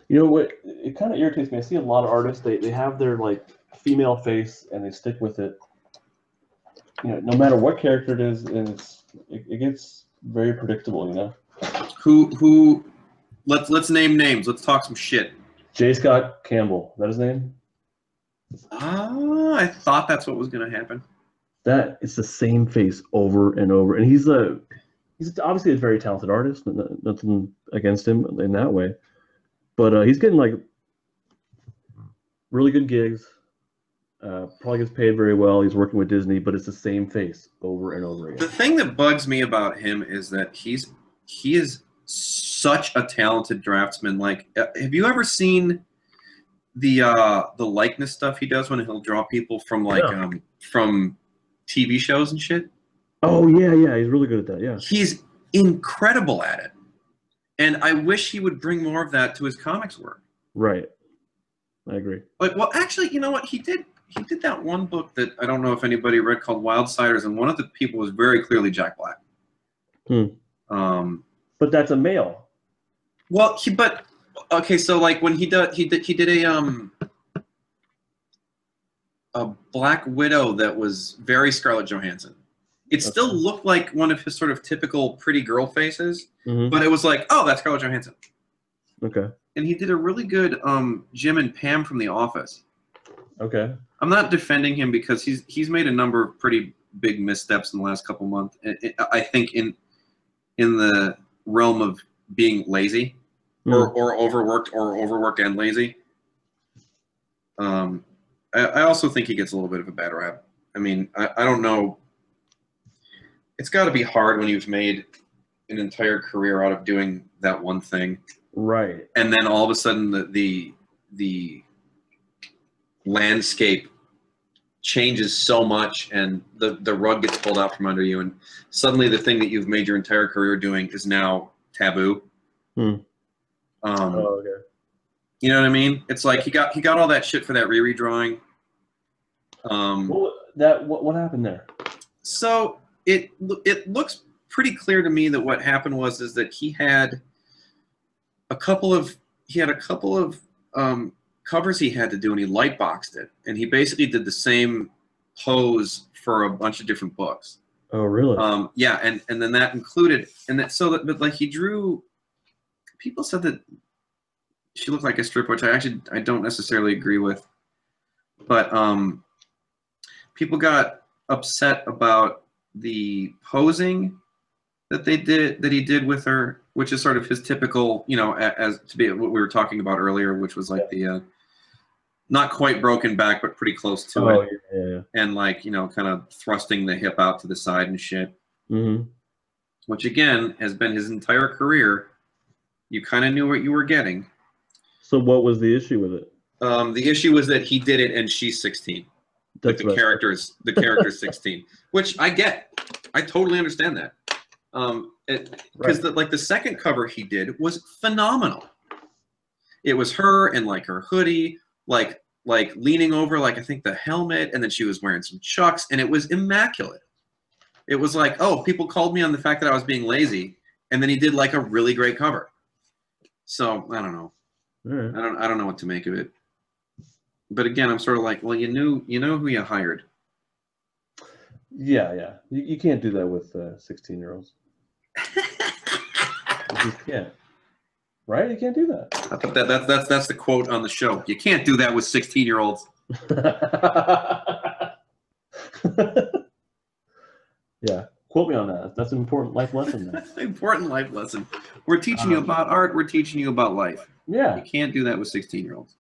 You know what? It kind of irritates me. I see a lot of artists. They have their like female face and they stick with it. You know, no matter what character it is, and it gets very predictable. You know. Who? Let's name names. Let's talk some shit. J. Scott Campbell. Is that his name? I thought that's what was gonna happen. That it's the same face over and over, and he's obviously a very talented artist. Nothing against him in that way, but he's getting like really good gigs. Probably gets paid very well. He's working with Disney, but it's the same face over and over again. The thing that bugs me about him is that he is such a talented draftsman. Like, have you ever seen the likeness stuff he does when he'll draw people from from TV shows and shit? Oh yeah, he's really good at that. Yeah, he's incredible at it, and I wish he would bring more of that to his comics work. Right, I agree. Like, well, actually, you know what he did? He did that one book that I don't know if anybody read called Wildsiders, and one of the people was very clearly Jack Black. But that's a male. Well, okay, so like when he did a Black Widow that was very Scarlett Johansson. It still looked like one of his sort of typical pretty girl faces, but it was like, oh, that's Scarlett Johansson. Okay. And he did a really good Jim and Pam from The Office. Okay. I'm not defending him because he's made a number of pretty big missteps in the last couple months. I think in the realm of being lazy or overworked and lazy. I also think he gets a little bit of a bad rap. I mean, I don't know. It's got to be hard when you've made an entire career out of doing that one thing. Right. And then all of a sudden the landscape changes so much and the rug gets pulled out from under you, and suddenly the thing that you've made your entire career doing is now taboo. Oh, okay. You know what I mean? It's like he got all that shit for that Riri drawing. What happened there? So it looks pretty clear to me that what happened is that he had a couple of covers he had to do, and he lightboxed it, and he basically did the same pose for a bunch of different books. Oh, really? Yeah, and then that included, but like he drew. People said that she looked like a stripper, which I don't necessarily agree with, but people got upset about the posing that he did with her, which is sort of his typical, you know, as to be what we were talking about earlier, which was like the not quite broken back, but pretty close to it. Yeah. And like, you know, kind of thrusting the hip out to the side and shit. Which again has been his entire career. You kind of knew what you were getting. So what was the issue with it? The issue was that he did it and she's 16. Like the character's 16, which I get. I totally understand that. Because the second cover he did was phenomenal. It was her and like her hoodie, like leaning over, like I think the helmet, and then she was wearing some chucks, and it was immaculate. It was like, oh, people called me on the fact that I was being lazy, and then he did like a really great cover. So I don't know. I don't know what to make of it. But again, I'm sort of like, well, you know who you hired. Yeah. You can't do that with 16-year-olds. You can't. Right? You can't do that. I think that's the quote on the show. You can't do that with 16-year-olds. Yeah. Quote me on that. That's an important life lesson. Important life lesson. We're teaching you about art. We're teaching you about life. Yeah. You can't do that with 16-year-olds.